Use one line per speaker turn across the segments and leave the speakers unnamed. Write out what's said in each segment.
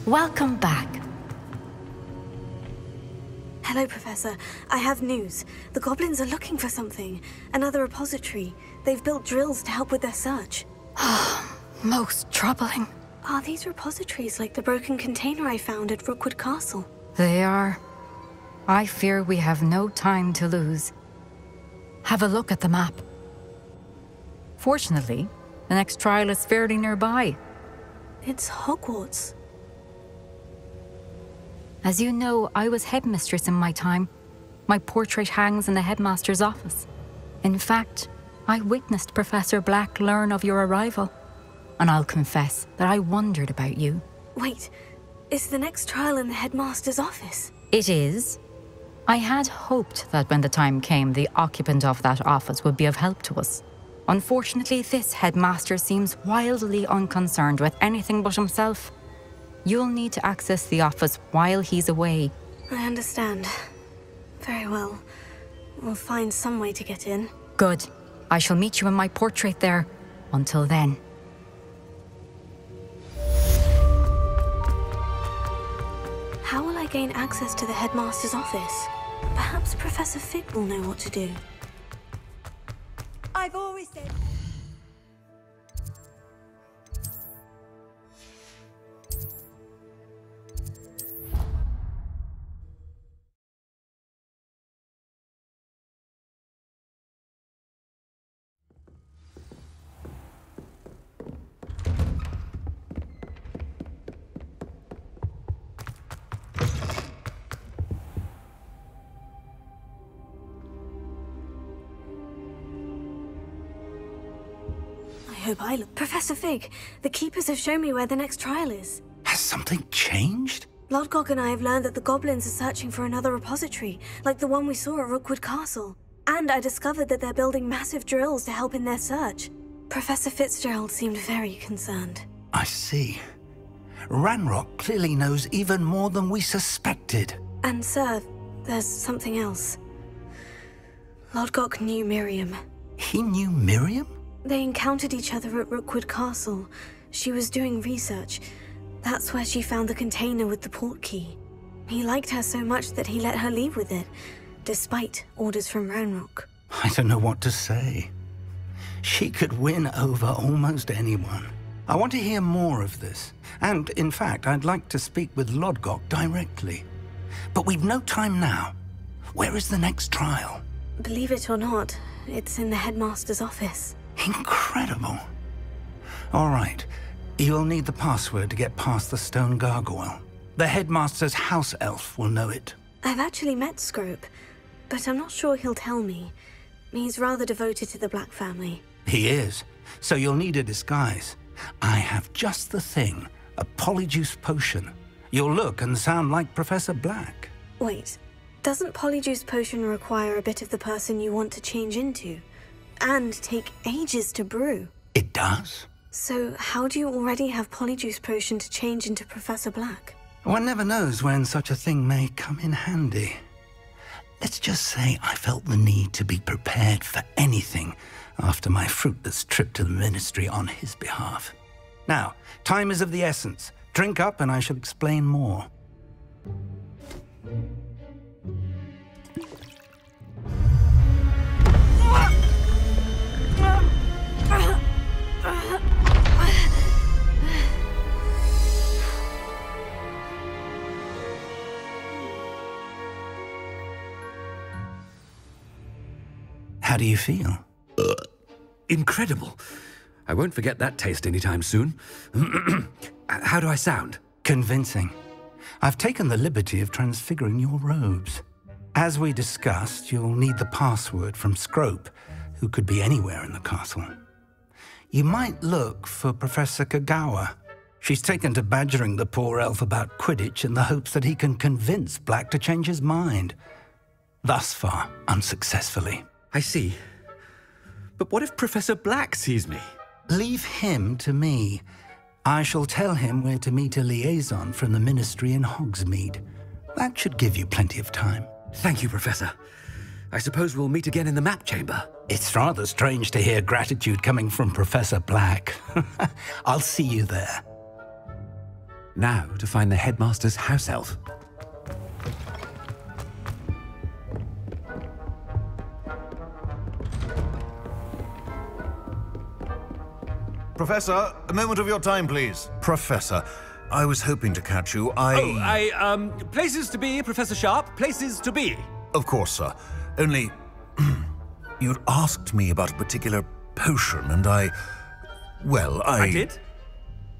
Welcome back.
Hello, Professor. I have news. The goblins are looking for something. Another repository. They've built drills to help with their search.
Most troubling.
Are these repositories like the broken container I found at Rookwood Castle?
They are. I fear we have no time to lose. Have a look at the map. Fortunately, the next trial is fairly nearby.
It's Hogwarts.
As you know, I was headmistress in my time. My portrait hangs in the headmaster's office. In fact, I witnessed Professor Black learn of your arrival. And I'll confess that I wondered about you.
Wait, is the next trial in the headmaster's office?
It is. I had hoped that when the time came, the occupant of that office would be of help to us. Unfortunately, this headmaster seems wildly unconcerned with anything but himself. You'll need to access the office while he's away.
I understand. Very well. We'll find some way to get in.
Good. I shall meet you in my portrait there. Until then.
How will I gain access to the headmaster's office? Perhaps Professor Fig will know what to do.
I've always said...
I hope I look. Professor Fig, the Keepers have shown me where the next trial is.
Has something changed?
Lodgok and I have learned that the goblins are searching for another repository, like the one we saw at Rookwood Castle. And I discovered that they're building massive drills to help in their search. Professor Fitzgerald seemed very concerned.
I see. Ranrock clearly knows even more than we suspected.
And sir, there's something else. Lodgok knew Miriam.
He knew Miriam?
They encountered each other at Rookwood Castle. She was doing research. That's where she found the container with the port key. He liked her so much that he let her leave with it, despite orders from Ranrock.
I don't know what to say. She could win over almost anyone. I want to hear more of this. And, in fact, I'd like to speak with Lodgok directly. But we've no time now. Where is the next trial?
Believe it or not, it's in the headmaster's office.
Incredible. All right. You'll need the password to get past the stone gargoyle. The headmaster's house elf will know it.
I've actually met Scrope, but I'm not sure he'll tell me. He's rather devoted to the Black family.
He is. So you'll need a disguise. I have just the thing. A polyjuice potion. You'll look and sound like Professor Black.
Wait, doesn't polyjuice potion require a bit of the person you want to change into? And take ages to brew?
It does.
So how do you already have polyjuice potion to change into Professor Black?
One never knows when such a thing may come in handy. Let's just say I felt the need to be prepared for anything after my fruitless trip to the Ministry on his behalf. Now, time is of the essence. Drink up and I shall explain more. How do you feel?
Incredible. I won't forget that taste anytime soon. How do I sound?
Convincing. I've taken the liberty of transfiguring your robes. As we discussed, you'll need the password from Scrope, who could be anywhere in the castle. You might look for Professor Kagawa. She's taken to badgering the poor elf about Quidditch in the hopes that he can convince Black to change his mind. Thus far, unsuccessfully.
I see. But what if Professor Black sees me?
Leave him to me. I shall tell him where to meet a liaison from the Ministry in Hogsmeade. That should give you plenty of time.
Thank you, Professor. I suppose we'll meet again in the map chamber.
It's rather strange to hear gratitude coming from Professor Black. I'll see you there.
Now to find the headmaster's house elf.
Professor, a moment of your time, please. Professor, I was hoping to catch you.
Places to be, Professor Sharp, places to be.
Of course, sir. Only, you'd asked me about a particular potion, and I
did?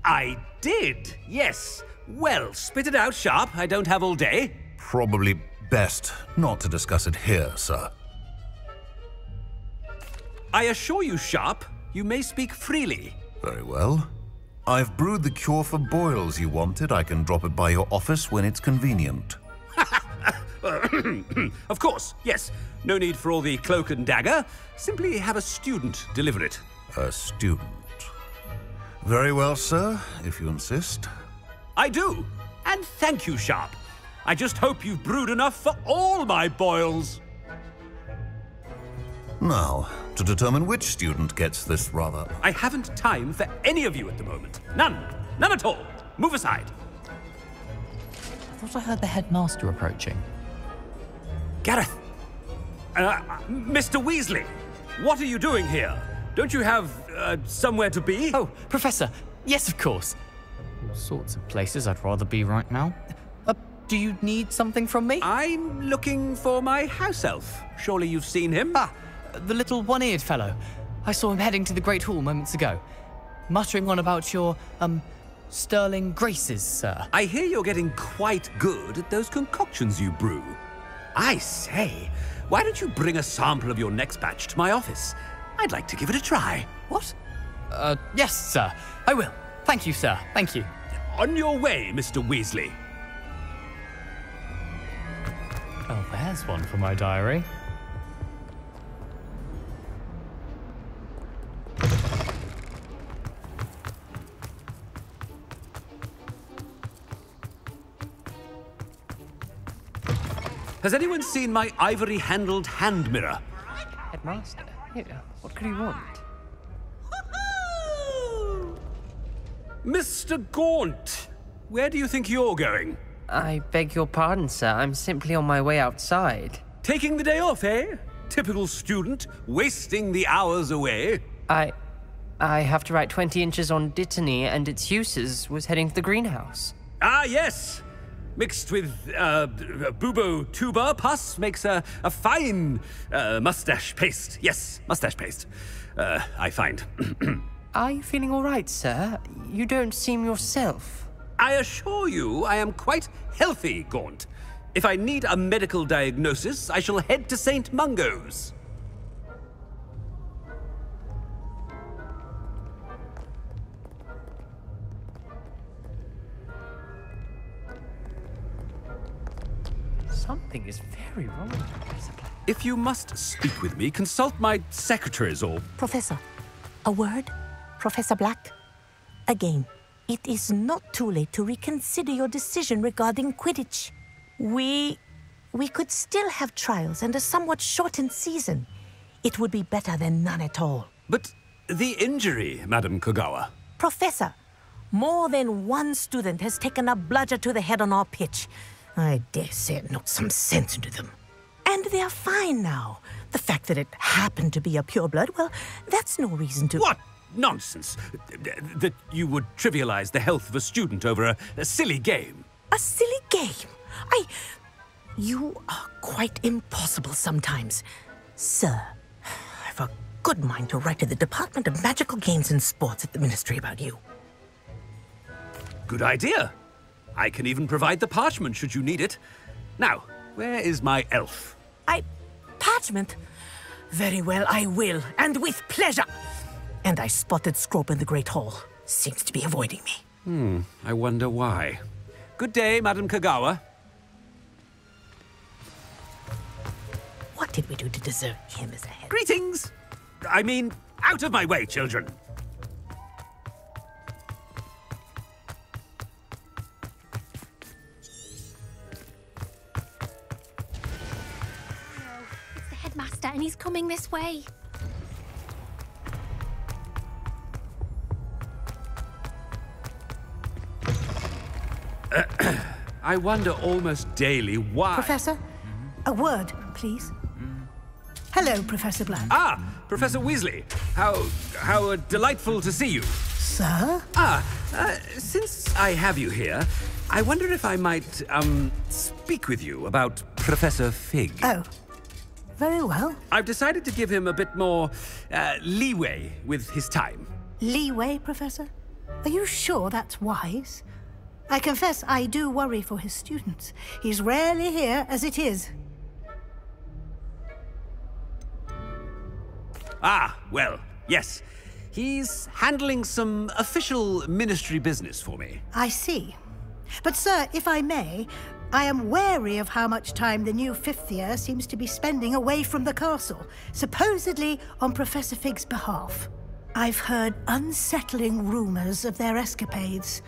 I did, yes. Well, spit it out, Sharp. I don't have all day.
Probably best not to discuss it here, sir.
I assure you, Sharp, you may speak freely.
Very well. I've brewed the cure for boils you wanted. I can drop it by your office when it's convenient.
Of course, yes. No need for all the cloak and dagger. Simply have a student deliver it.
A student. Very well, sir, if you insist.
I do. And thank you, Sharp. I just hope you've brewed enough for all my boils.
Now, to determine which student gets this rather...
I haven't time for any of you at the moment. None. None at all. Move aside.
I thought I heard the headmaster approaching.
Gareth. Mr. Weasley, what are you doing here? Don't you have somewhere to be?
Oh, Professor. Yes, of course. All sorts of places I'd rather be right now. Do you need something from me?
I'm looking for my house elf. Surely you've seen him?
Ah, the little one-eared fellow. I saw him heading to the Great Hall moments ago, muttering on about your, sterling graces, sir.
I hear you're getting quite good at those concoctions you brew. I say, why don't you bring a sample of your next batch to my office? I'd like to give it a try.
What? Yes, sir. I will. Thank you, sir. Thank you.
On your way, Mr. Weasley.
Oh, there's one for my diary.
Has anyone seen my ivory-handled hand mirror?
Headmaster? Here, what could he want?
Mr. Gaunt, where do you think you're going?
I beg your pardon, sir. I'm simply on my way outside.
Taking the day off, eh? Typical student, wasting the hours away.
I have to write 20 inches on Dittany and its uses. Was heading to the greenhouse.
Ah, yes. Mixed with bubo tuber pus makes a fine mustache paste. Yes, mustache paste. I find.
Are you feeling all right, sir? You don't seem yourself.
I assure you I am quite healthy, Gaunt. If I need a medical diagnosis, I shall head to St. Mungo's.
Something is very wrong.
If you must speak with me, consult my secretaries or...
Professor, a word? Professor Black? Again, it is not too late to reconsider your decision regarding Quidditch. We could still have trials and a somewhat shortened season. It would be better than none at all.
But the injury, Madam Kogawa.
Professor, more than one student has taken a bludger to the head on our pitch. I dare say it knocked some sense into them. And they're fine now. The fact that it happened to be a pureblood, well, that's no reason to...
What nonsense! That you would trivialize the health of a student over a silly game.
A silly game? You are quite impossible sometimes. Sir, I've a good mind to write to the Department of Magical Games and Sports at the Ministry about you.
Good idea. I can even provide the parchment should you need it. Now, where is my elf?
Parchment? Very well, I will, and with pleasure. And I spotted Scrope in the Great Hall. Seems to be avoiding me.
I wonder why. Good day, Madam Kogawa.
What did we do to deserve him as a head?
Greetings! I mean, out of my way, children.
It's the headmaster, and he's coming this way.
I wonder almost daily why...
Professor, a word, please. Hello, Professor Black.
Ah, Professor Weasley. How delightful to see you.
Sir?
Since I have you here, I wonder if I might, speak with you about Professor Fig.
Oh, very well.
I've decided to give him a bit more, leeway with his time.
Leeway, Professor? Are you sure that's wise? I confess I do worry for his students. He's rarely here as it is.
Ah, well, yes. He's handling some official ministry business for me.
I see. But, sir, if I may, I am wary of how much time the new fifth year seems to be spending away from the castle, supposedly on Professor Fig's behalf. I've heard unsettling rumors of their escapades.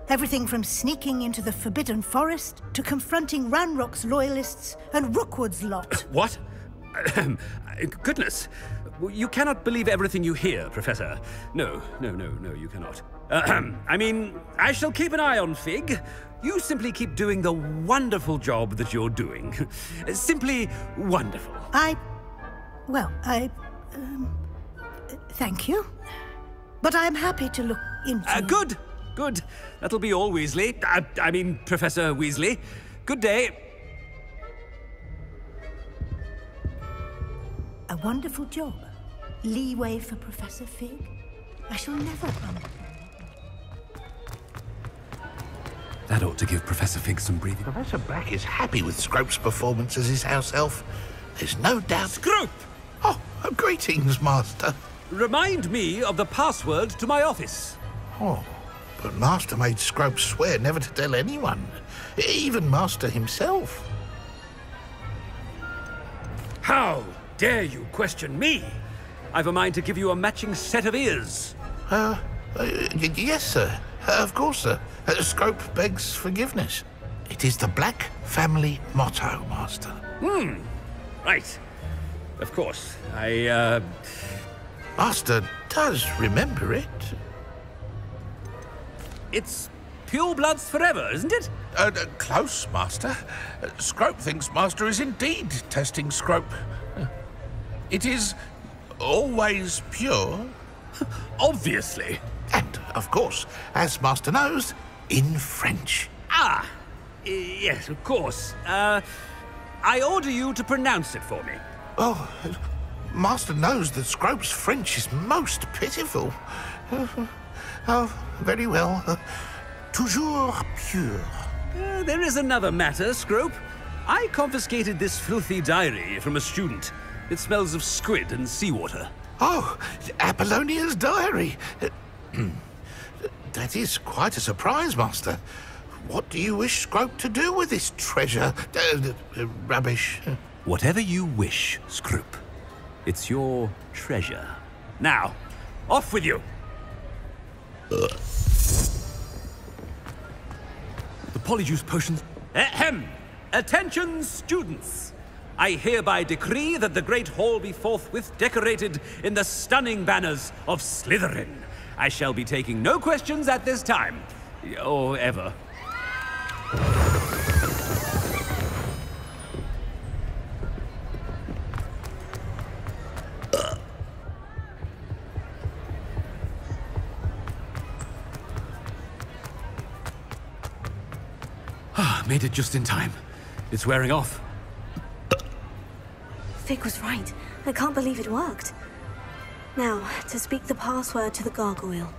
Everything from sneaking into the Forbidden Forest to confronting Ranrock's loyalists and Rookwood's lot.
What? Goodness. You cannot believe everything you hear, Professor. No, you cannot. I mean, I shall keep an eye on Fig. You simply keep doing the wonderful job that you're doing. Simply wonderful.
Thank you. But I'm happy to look into...
Good. That'll be all, Weasley. I mean, Professor Weasley. Good day.
A wonderful job. Leeway for Professor Fig. I shall never...
That ought to give Professor Fig some breathing.
Professor Black is happy with Scrope's performance as his house elf. There's no doubt...
Scrope!
Oh, greetings, Master.
Remind me of the password to my office.
Oh, but Master made Scrope swear never to tell anyone, even Master himself.
How dare you question me? I've a mind to give you a matching set of ears.
Yes, sir. Of course, sir. Scrope begs forgiveness. It is the Black family motto, Master.
Right. Of course.
Master does remember it.
It's pure bloods forever, isn't it?
Close, Master. Scrope thinks Master is indeed testing Scrope. It is always pure.
Obviously.
And, of course, as Master knows, in French.
Yes, of course. I order you to pronounce it for me.
Oh, Master knows that Scrope's French is most pitiful. Oh, very well. Toujours pure.
There is another matter, Scrope. I confiscated this filthy diary from a student. It smells of squid and seawater.
Oh, Apollonia's diary. That is quite a surprise, Master. What do you wish Scrope to do with this treasure? Rubbish.
Whatever you wish, Scrope. It's your treasure. Now, off with you. The polyjuice potions. Ahem! Attention, students! I hereby decree that the Great Hall be forthwith decorated in the stunning banners of Slytherin. I shall be taking no questions at this time. Or ever. Made it just in time. It's wearing off.
Fig was right. I can't believe it worked. Now, to speak the password to the gargoyle.